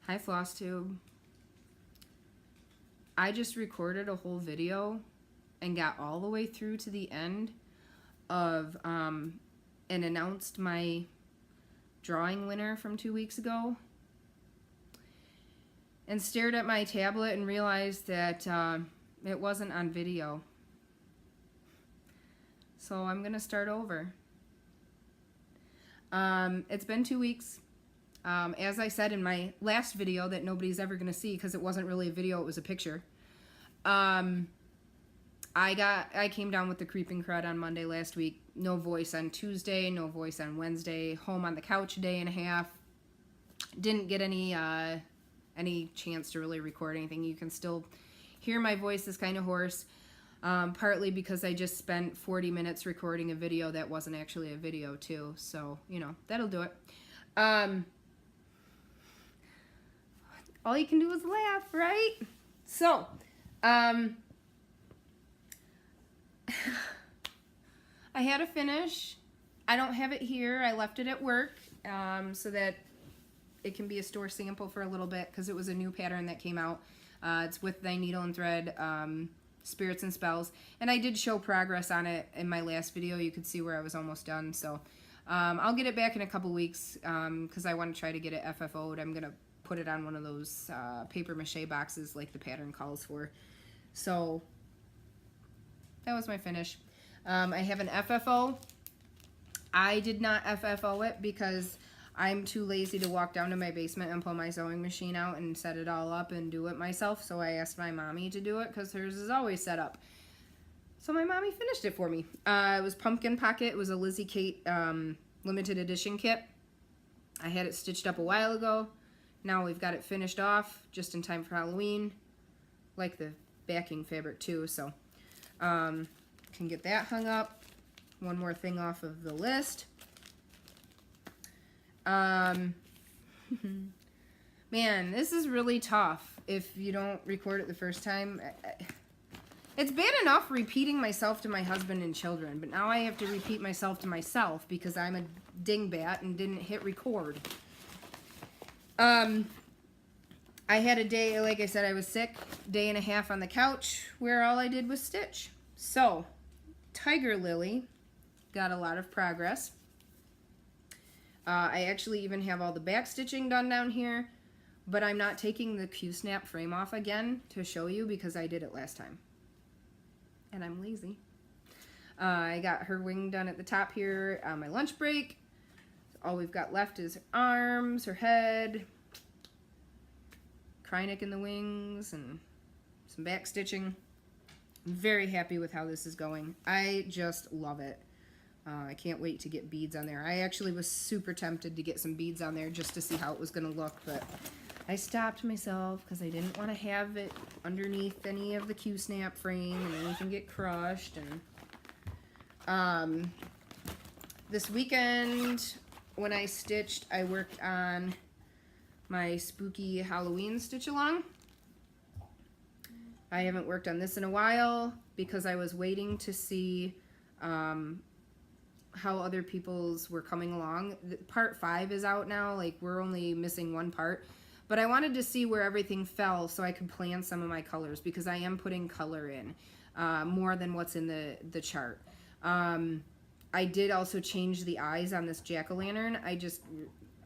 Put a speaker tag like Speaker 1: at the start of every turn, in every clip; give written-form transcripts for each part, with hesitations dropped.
Speaker 1: Hi Flosstube. I just recorded a whole video and got all the way through to the end of and announced my drawing winner from 2 weeks ago, and stared at my tablet and realized that it wasn't on video. So I'm gonna start over. It's been 2 weeks. As I said in my last video that nobody's ever gonna see because it wasn't really a video, it was a picture. I came down with the creeping crud on Monday last week. No voice on Tuesday, no voice on Wednesday. Home on the couch a day and a half. Didn't get any chance to really record anything. You can still hear my voice is kind of hoarse. Partly because I just spent 40 minutes recording a video that wasn't actually a video too. So, you know, that'll do it. All you can do is laugh, right? So, I had a finish. I don't have it here. I left it at work so that it can be a store sample for a little bit because it was a new pattern that came out. It's with Thy Needle and Thread, Spirits and Spells. And I did show progress on it in my last video. You could see where I was almost done. So I'll get it back in a couple weeks because I want to try to get it FFO'd. I'm going to put it on one of those paper mache boxes like the pattern calls for. So that was my finish. I have an FFO. I did not FFO it because I'm too lazy to walk down to my basement and pull my sewing machine out and set it all up and do it myself. So I asked my mommy to do it because hers is always set up. So my mommy finished it for me. It was Pumpkin Pocket. It was a Lizzie Kate limited edition kit. I had it stitched up a while ago. Now we've got it finished off just in time for Halloween. Like the backing fabric too, so can get that hung up. One more thing off of the list. Man, this is really tough if you don't record it the first time. It's bad enough repeating myself to my husband and children, but now I have to repeat myself to myself because I'm a dingbat and didn't hit record. I had a day, like I said, I was sick, day and a half on the couch where all I did was stitch. So, Tiger Lily got a lot of progress. I actually even have all the back stitching done down here, but I'm not taking the Q-snap frame off again to show you because I did it last time. And I'm lazy. I got her wing done at the top here on my lunch break. All we've got left is her arms, her head, Krynick in the wings, and some back stitching. I'm very happy with how this is going. I just love it. I can't wait to get beads on there. I actually was super tempted to get some beads on there just to see how it was going to look, but I stopped myself because I didn't want to have it underneath any of the Q-snap frame and anything get crushed. And this weekend when I stitched, I worked on my spooky Halloween stitch along. I haven't worked on this in a while because I was waiting to see how other people's were coming along. Part 5 is out now, like we're only missing one part, but I wanted to see where everything fell so I could plan some of my colors because I am putting color in more than what's in the chart. I did also change the eyes on this jack-o'-lantern. I just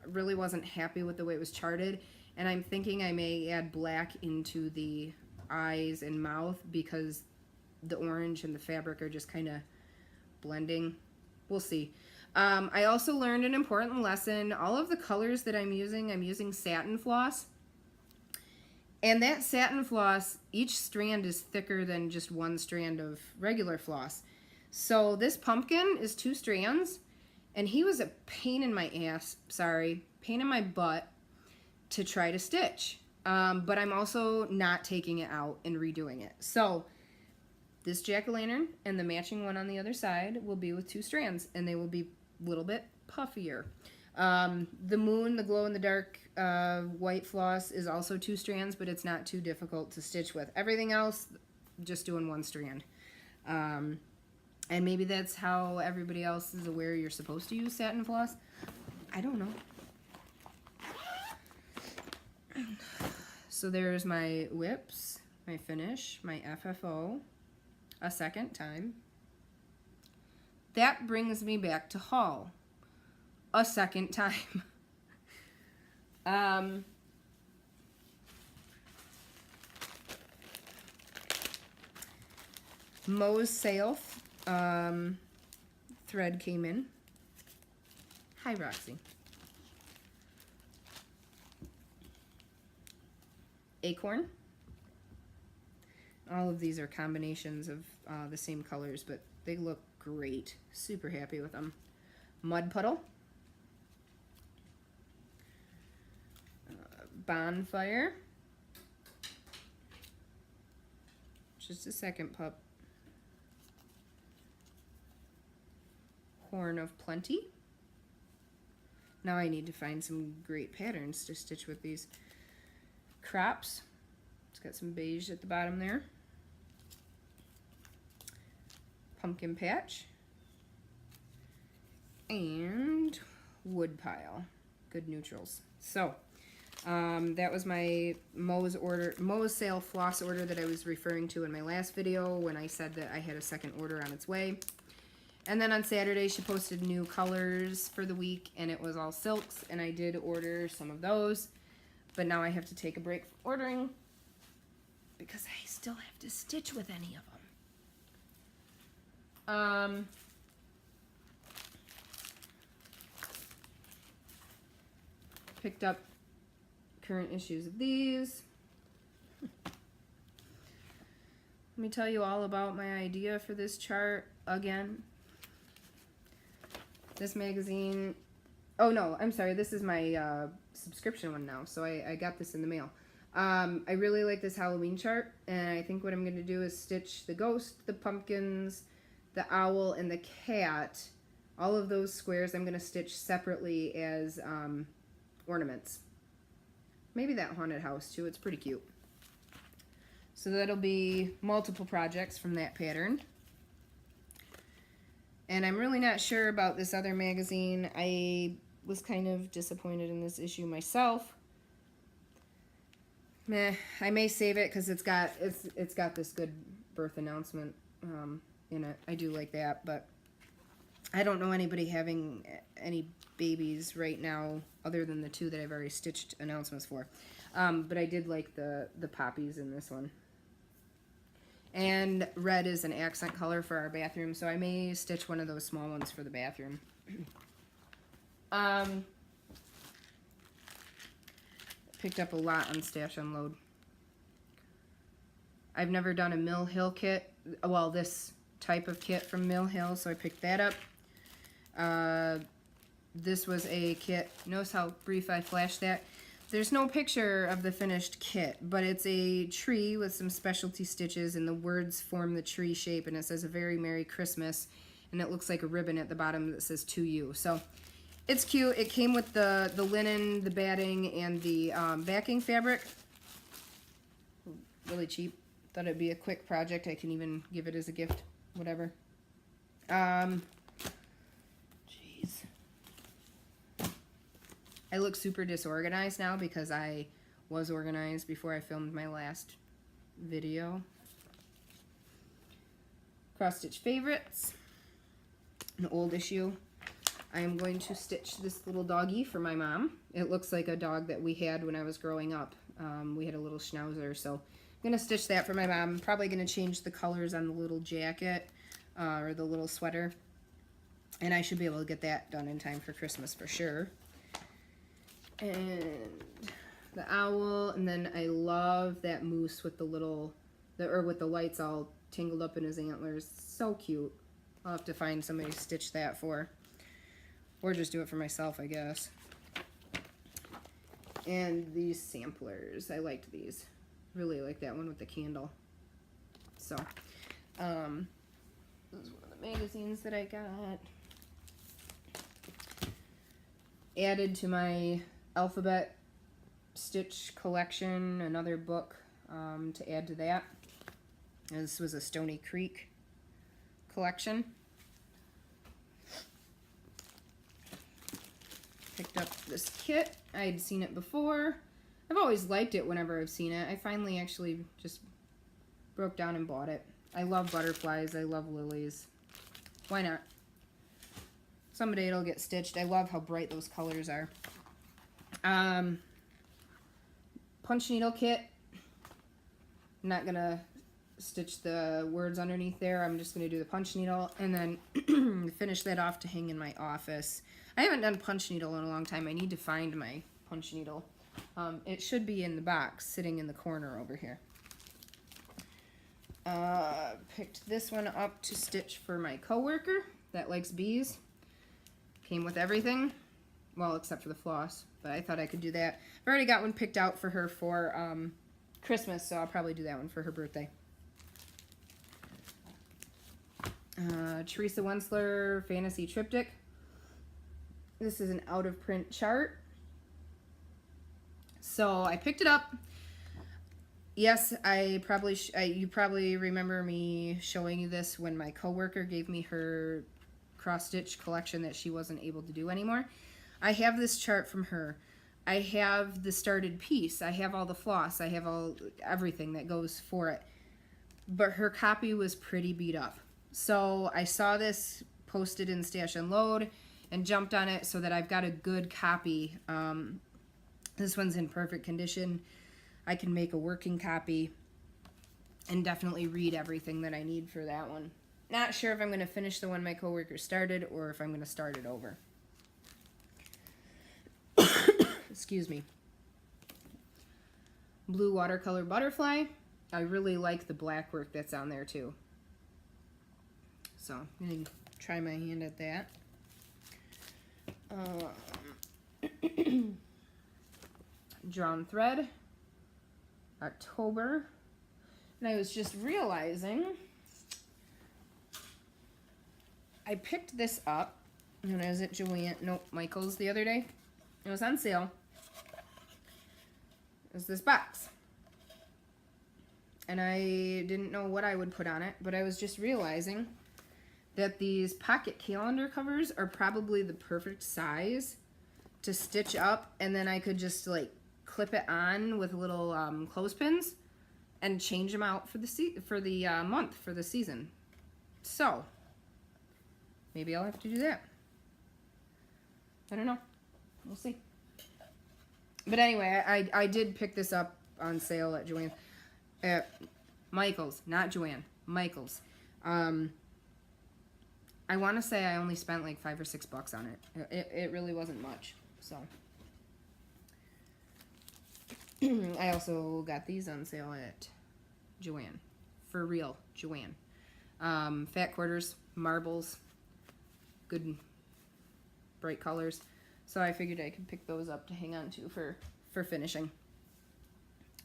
Speaker 1: really wasn't happy with the way it was charted, and I'm thinking I may add black into the eyes and mouth because the orange and the fabric are just kind of blending. We'll see. I also learned an important lesson. All of the colors that I'm using satin floss, and that satin floss, each strand is thicker than just one strand of regular floss. So this pumpkin is 2 strands, and he was a pain in my ass, pain in my butt to try to stitch. But I'm also not taking it out and redoing it. So this jack-o'-lantern and the matching one on the other side will be with 2 strands, and they will be a little bit puffier. The moon, the glow-in-the-dark white floss is also 2 strands, but it's not too difficult to stitch with. Everything else, just doing 1 strand. And maybe that's how everybody else is aware you're supposed to use satin floss. I don't know. So there's my whips, my finish, my FFO, a second time. That brings me back to haul, a second time. Moe's sale thread came in. Hi, Roxy. Acorn. All of these are combinations of the same colors, but they look great. Super happy with them. Mud puddle. Bonfire. Just a second, pup. Horn of Plenty. Now I need to find some great patterns to stitch with these. Crops. It's got some beige at the bottom there. Pumpkin patch. And wood pile. Good neutrals. So that was my Moe's sale floss order that I was referring to in my last video when I said that I had a second order on its way. And then on Saturday she posted new colors for the week, and it was all silks, and I did order some of those, but now I have to take a break from ordering because I still have to stitch with any of them. Picked up current issues of these. Let me tell you all about my idea for this chart again. This magazine, oh no, I'm sorry, this is my subscription one now, so I got this in the mail. I really like this Halloween chart, and I think what I'm going to do is stitch the ghost, the pumpkins, the owl, and the cat. All of those squares I'm going to stitch separately as ornaments. Maybe that haunted house too, it's pretty cute. So that'll be multiple projects from that pattern. And I'm really not sure about this other magazine. I was kind of disappointed in this issue myself. Meh, I may save it because it's got this good birth announcement in it. I do like that, but I don't know anybody having any babies right now other than the two that I've already stitched announcements for. But I did like the poppies in this one. And red is an accent color for our bathroom, so I may stitch one of those small ones for the bathroom. Picked up a lot on Stash Unload. I've never done a Mill Hill kit. Well, this type of kit from Mill Hill, so I picked that up. This was a kit. Notice how brief I flashed that. There's no picture of the finished kit, but it's a tree with some specialty stitches, and the words form the tree shape, and it says a very Merry Christmas, and it looks like a ribbon at the bottom that says to you. So it's cute. It came with the linen, the batting, and the backing fabric. Really cheap. Thought it'd be a quick project. I can even give it as a gift, whatever. I look super disorganized now because I was organized before I filmed my last video. Cross Stitch Favorites, an old issue. I am going to stitch this little doggy for my mom. It looks like a dog that we had when I was growing up. We had a little schnauzer, so I'm going to stitch that for my mom. I'm probably going to change the colors on the little jacket or the little sweater. And I should be able to get that done in time for Christmas for sure. And the owl, and then I love that moose with the little, with the lights all tangled up in his antlers. So cute. I'll have to find somebody to stitch that for, or just do it for myself, I guess. And these samplers, I liked these. Really like that one with the candle. So, this is one of the magazines that I got. Added to my alphabet stitch collection, another book to add to that. And this was a Stony Creek collection. Picked up this kit. I had seen it before. I've always liked it whenever I've seen it. I finally actually just broke down and bought it. I love butterflies. I love lilies. Why not? Someday it'll get stitched. I love how bright those colors are. Punch needle kit. I'm not going to stitch the words underneath there. I'm just going to do the punch needle and then finish that off to hang in my office. I haven't done punch needle in a long time. I need to find my punch needle. It should be in the box sitting in the corner over here. Picked this one up to stitch for my coworker that likes bees. Came with everything, well, except for the floss, but I thought I could do that. I've already got one picked out for her for Christmas, so I'll probably do that one for her birthday. Teresa Wensler Fantasy Triptych. This is an out-of-print chart. So I picked it up. Yes, you probably remember me showing you this when my coworker gave me her cross-stitch collection that she wasn't able to do anymore. I have this chart from her. I have the started piece. I have all the floss. I have everything that goes for it. But her copy was pretty beat up. So I saw this posted in Stash and Load and jumped on it so that I've got a good copy. This one's in perfect condition. I can make a working copy and definitely read everything that I need for that one. Not sure if I'm going to finish the one my coworker started or if I'm going to start it over. Excuse me. Blue watercolor butterfly. I really like the black work that's on there too. So I'm going to try my hand at that. Drawn thread. October. And I was just realizing I picked this up when I was at Michael's the other day. It was on sale. It was this box. And I didn't know what I would put on it, but I was just realizing that these pocket calendar covers are probably the perfect size to stitch up, and then I could just like clip it on with little clothespins and change them out for the month, for the season. So maybe I'll have to do that. I don't know. We'll see. But anyway, I did pick this up on sale at Michael's, not Joanne, Michael's. I want to say I only spent like $5 or $6 on it. It really wasn't much. So I also got these on sale at Joanne. For real, Joanne. Fat quarters, marbles, good bright colors. So I figured I could pick those up to hang on to for finishing.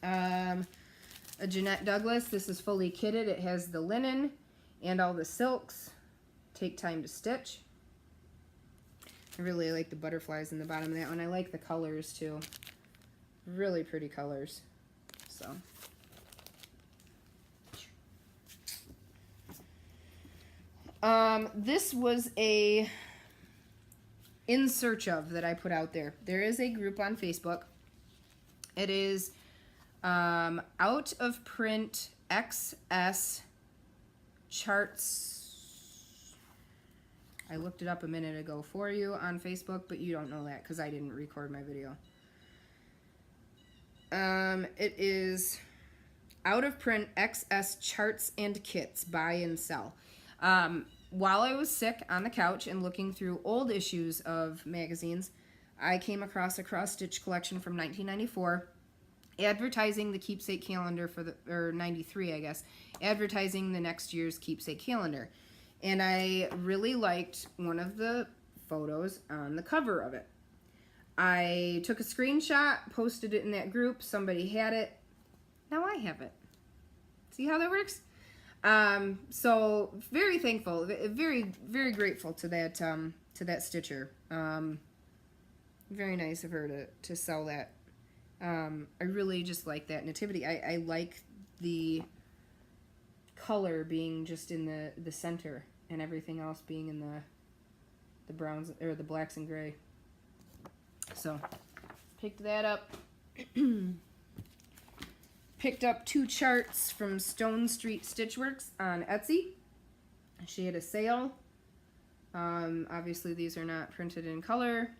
Speaker 1: A Jeanette Douglas. This is fully kitted. It has the linen and all the silks. Take time to stitch. I really like the butterflies in the bottom of that one. I like the colors too. Really pretty colors. So this was a In Search Of that I put out there. There is a group on Facebook. It is Out of Print XS Charts. I looked it up a minute ago for you on Facebook, but you don't know that because I didn't record my video. It is Out of Print XS Charts and Kits, buy and sell. While I was sick on the couch and looking through old issues of magazines, I came across a cross-stitch collection from 1994 advertising the keepsake calendar or 93, I guess, advertising the next year's keepsake calendar. And I really liked one of the photos on the cover of it. I took a screenshot, posted it in that group. Somebody had it. Now I have it. See how that works? So very thankful, very, very grateful to that stitcher. Very nice of her to sell that. I really just like that nativity. I like the color being just in the center and everything else being in the browns or the blacks and gray. So picked that up. Picked up 2 charts from Stone Street Stitchworks on Etsy. She had a sale. Obviously these are not printed in color,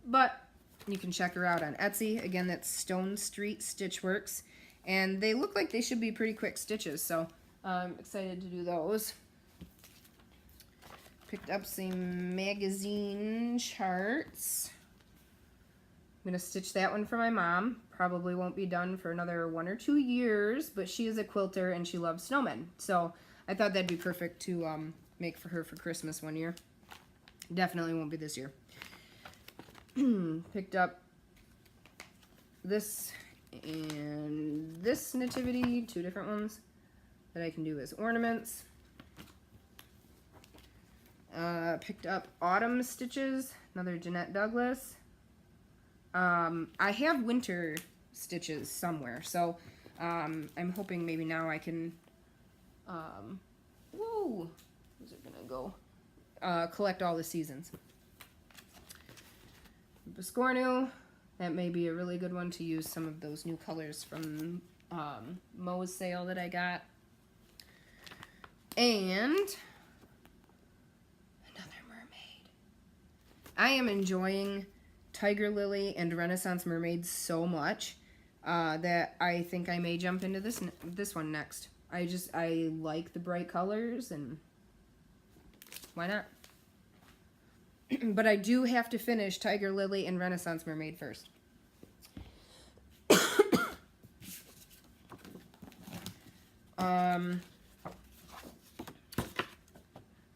Speaker 1: but you can check her out on Etsy. Again, that's Stone Street Stitchworks. And they look like they should be pretty quick stitches, so I'm excited to do those. Picked up some magazine charts. I'm going to stitch that one for my mom. Probably won't be done for another 1 or 2 years, but she is a quilter and she loves snowmen. So I thought that'd be perfect to make for her for Christmas one year. Definitely won't be this year. Picked up this and this nativity, 2 different ones that I can do as ornaments. Picked up autumn stitches, another Jeanette Douglas. I have winter stitches somewhere, so I'm hoping maybe now I can, whoa, where's it gonna go? Collect all the seasons. Biscornu, that may be a really good one to use some of those new colors from Mo's sale that I got. And another mermaid. I am enjoying Tiger Lily and Renaissance Mermaids so much that I think I may jump into this one next. I like the bright colors, and why not? But I do have to finish Tiger Lily and Renaissance Mermaid first.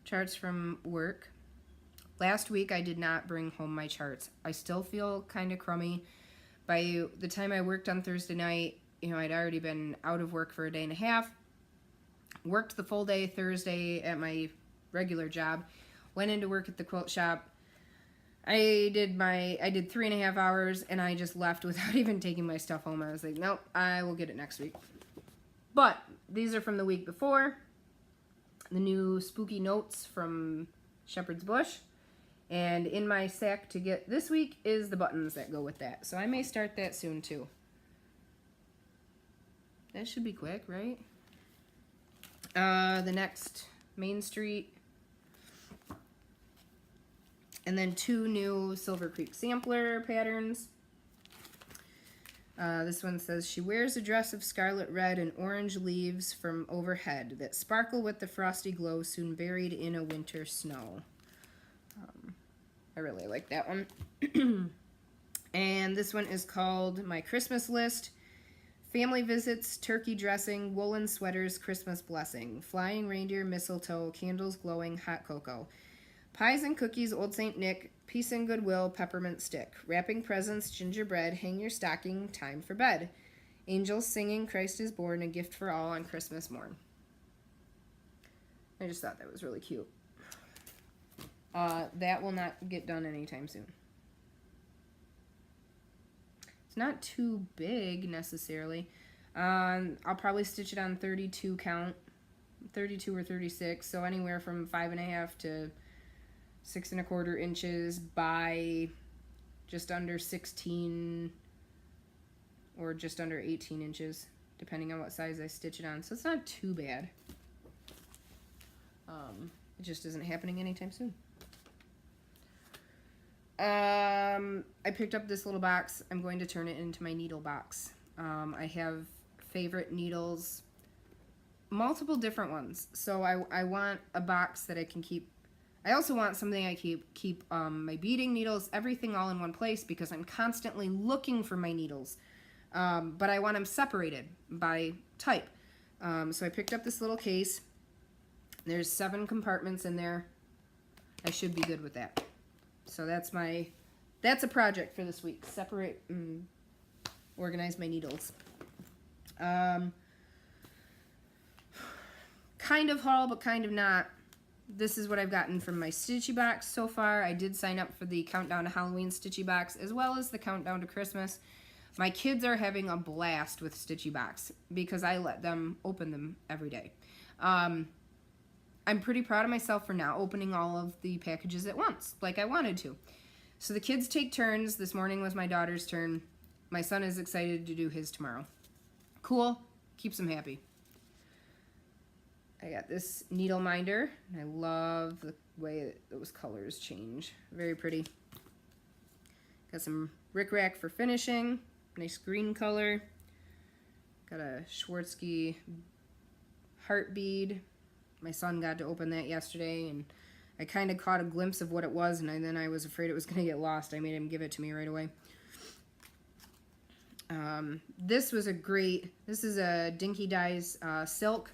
Speaker 1: Charts from work. Last week I did not bring home my charts. I still feel kind of crummy. By the time I worked on Thursday night, I'd already been out of work for a day and a half. Worked the full day Thursday at my regular job. Went into work at the quilt shop. I did 3.5 hours, and I just left without even taking my stuff home. I was like, nope, I will get it next week. But these are from the week before. The new spooky notes from Shepherd's Bush. And in my sack to get this week is the buttons that go with that. So I may start that soon too. That should be quick, right? The next Main Street. And then 2 new Silver Creek sampler patterns. This one says, she wears a dress of scarlet red and orange leaves from overhead that sparkle with the frosty glow soon buried in a winter snow. I really like that one. And this one is called My Christmas List. Family visits, turkey dressing, woolen sweaters, Christmas blessing, flying reindeer, mistletoe, candles glowing, hot cocoa. Pies and cookies, Old St. Nick, peace and goodwill, peppermint stick. Wrapping presents, gingerbread, hang your stocking, time for bed. Angels singing, Christ is born, a gift for all on Christmas morn. I just thought that was really cute. That will not get done anytime soon. It's not too big necessarily. I'll probably stitch it on 32 count, 32 or 36, so anywhere from 5.5 to 6 1/4 inches by just under 16 or just under 18 inches, depending on what size I stitch it on. So it's not too bad. It just isn't happening anytime soon. I picked up this little box. I'm going to turn it into my needle box. I have favorite needles, multiple different ones. So I want a box that I can keep. I also want something I keep my beading needles, everything all in one place, because I'm constantly looking for my needles. But I want them separated by type. So I picked up this little case. There's 7 compartments in there. I should be good with that. So that's a project for this week. Separate and organize my needles. Kind of haul, but kind of not. This is what I've gotten from my Stitchy box so far. I did sign up for the Countdown to Halloween Stitchy box, as well as the Countdown to Christmas. My kids are having a blast with Stitchy box because I let them open them every day. I'm pretty proud of myself for now opening all of the packages at once, like I wanted to. So the kids take turns. This morning was my daughter's turn. my son is excited to do his tomorrow. Cool. Keeps him happy. I got this needle minder, and I love the way those colors change. Very pretty. Got some rickrack for finishing. Nice green color. Got a Swarovski heart bead. My son got to open that yesterday, and I kind of caught a glimpse of what it was, and then I was afraid it was going to get lost. I made him give it to me right away. This is a Dinky Dyes silk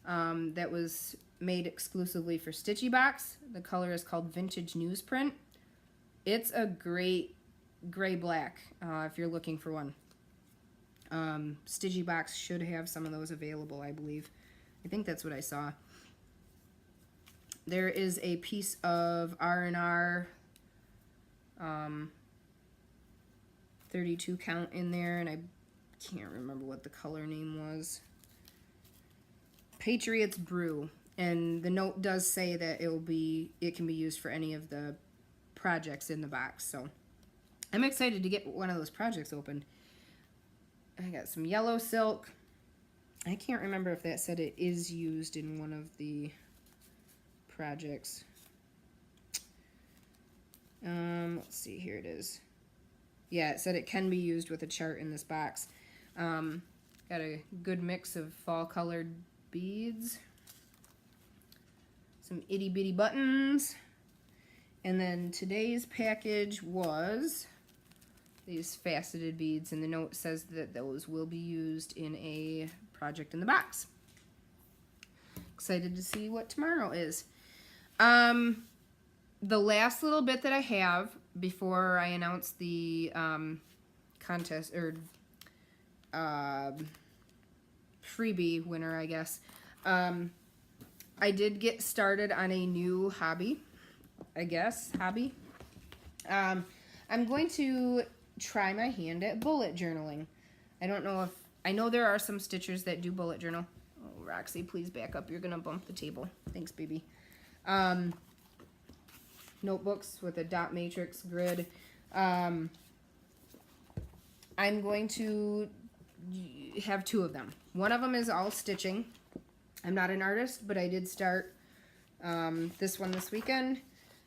Speaker 1: that was made exclusively for Stitchy Box. The color is called Vintage Newsprint. It's a great gray black if you're looking for one. Stitchy Box should have some of those available, I believe. I think that's what I saw. There is a piece of R&R 32 count in there, and I can't remember what the color name was. Patriots Brew, and the note does say that it can be used for any of the projects in the box. So I'm excited to get one of those projects opened. I got some yellow silk. I can't remember if that said it is used in one of the projects. Let's see, here it is. Yeah, it said it can be used with a chart in this box. Got a good mix of fall colored beads, some itty bitty buttons, and then today's package was these faceted beads, and the note says that those will be used in a project in the box. Excited to see what tomorrow is. The last little bit that I have before I announce the contest or freebie winner, I guess. I did get started on a new hobby, I guess, I'm going to try my hand at bullet journaling. I know there are some stitchers that do bullet journal. Oh, Roxy, please back up. You're going to bump the table. Thanks, baby. Notebooks with a dot matrix grid. I'm going to have two of them. One of them is all stitching. I'm not an artist, but I did start this one this weekend.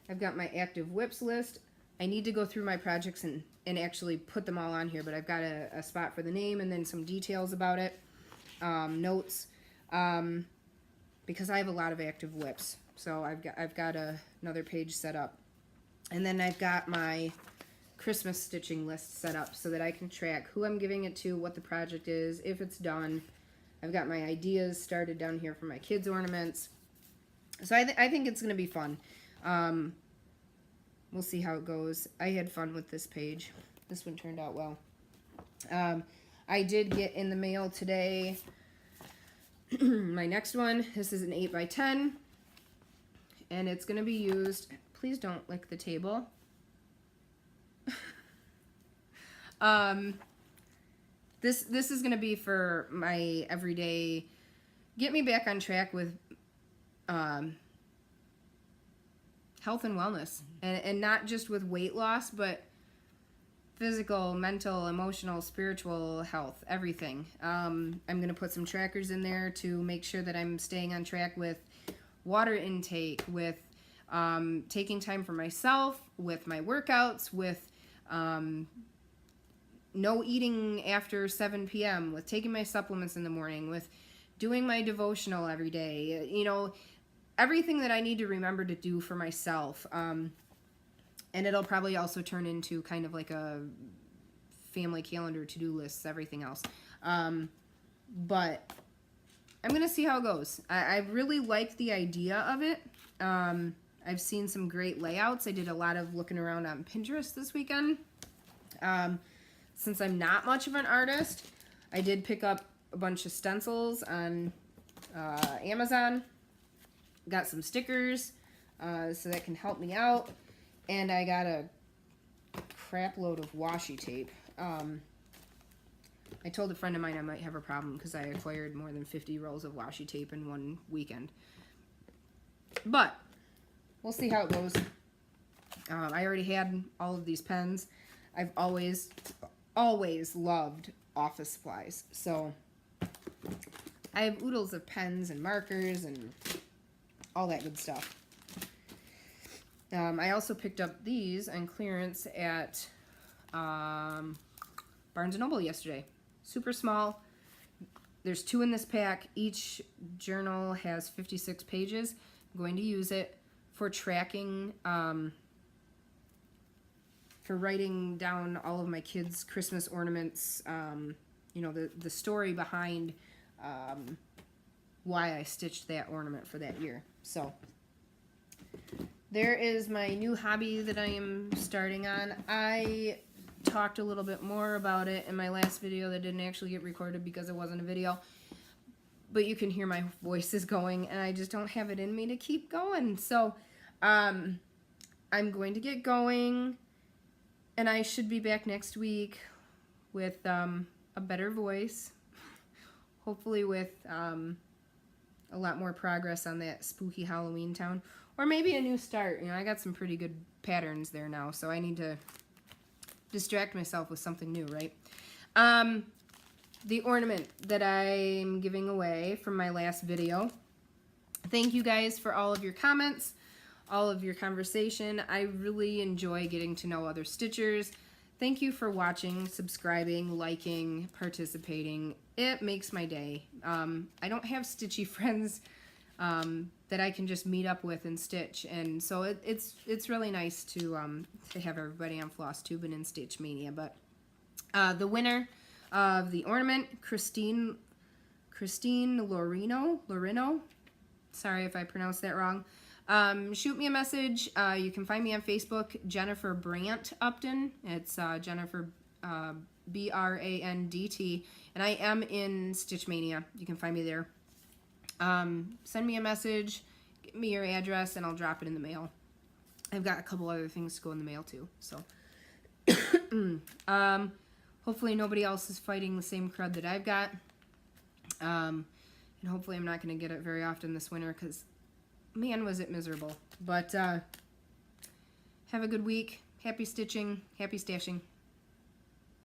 Speaker 1: I've got my active whips list. I need to go through my projects and actually put them all on here, but I've got a spot for the name and then some details about it, notes, because I have a lot of active whips. So I've got another page set up. And then I've got my Christmas stitching list set up so that I can track who I'm giving it to, what the project is, if it's done. I've got my ideas started down here for my kids' ornaments. So I think it's going to be fun. We'll see how it goes. I had fun with this page. This one turned out well. I did get in the mail today my next one. This is an 8x10. And it's going to be used... Please don't lick the table. This is going to be for my everyday, get me back on track with health and wellness. And not just with weight loss, but physical, mental, emotional, spiritual health, everything. I'm going to put some trackers in there to make sure that I'm staying on track with water intake, with taking time for myself, with my workouts, with no eating after 7 p.m., with taking my supplements in the morning, with doing my devotional every day, you know, everything that I need to remember to do for myself. And it'll probably also turn into kind of like a family calendar, to-do lists, everything else. But I'm going to see how it goes. I really like the idea of it. I've seen some great layouts. I did a lot of looking around on Pinterest this weekend. Since I'm not much of an artist, I did pick up a bunch of stencils on Amazon. Got some stickers so that can help me out. And I got a crap load of washi tape. I told a friend of mine I might have a problem because I acquired more than 50 rolls of washi tape in one weekend. But we'll see how it goes. I already had all of these pens. I've always always loved office supplies. So I have oodles of pens and markers and all that good stuff. I also picked up these on clearance at Barnes & Noble yesterday. Super small. There's 2 in this pack. Each journal has 56 pages. I'm going to use it for tracking, for writing down all of my kids' Christmas ornaments, you know, the story behind why I stitched that ornament for that year. So there is my new hobby that I am starting on. I talked a little bit more about it in my last video that didn't actually get recorded because it wasn't a video. But you can hear my voice is going, and I just don't have it in me to keep going. So I'm going to get going, and I should be back next week with a better voice. Hopefully with a lot more progress on that spooky Halloween town. Or maybe a new start. You know, I got some pretty good patterns there now, so I need to distract myself with something new, right? The ornament that I'm giving away from my last video. Thank you guys for all of your comments, all of your conversation. I really enjoy getting to know other stitchers. Thank you for watching, subscribing, liking, participating. It makes my day. I don't have stitchy friends that I can just meet up with and stitch, and so it's really nice to have everybody on Flosstube and in Stitch Mania. But the winner of the ornament, Christine Lorino. Sorry if I pronounced that wrong. Shoot me a message. You can find me on Facebook, Jennifer Brandt Upton. It's Jennifer Brandt, and I am in Stitch Mania. You can find me there. Send me a message, give me your address, and I'll drop it in the mail. I've got a couple other things to go in the mail too. So hopefully nobody else is fighting the same crud that I've got. And hopefully I'm not going to get it very often this winter, because man, was it miserable. But have a good week. Happy stitching. Happy stashing.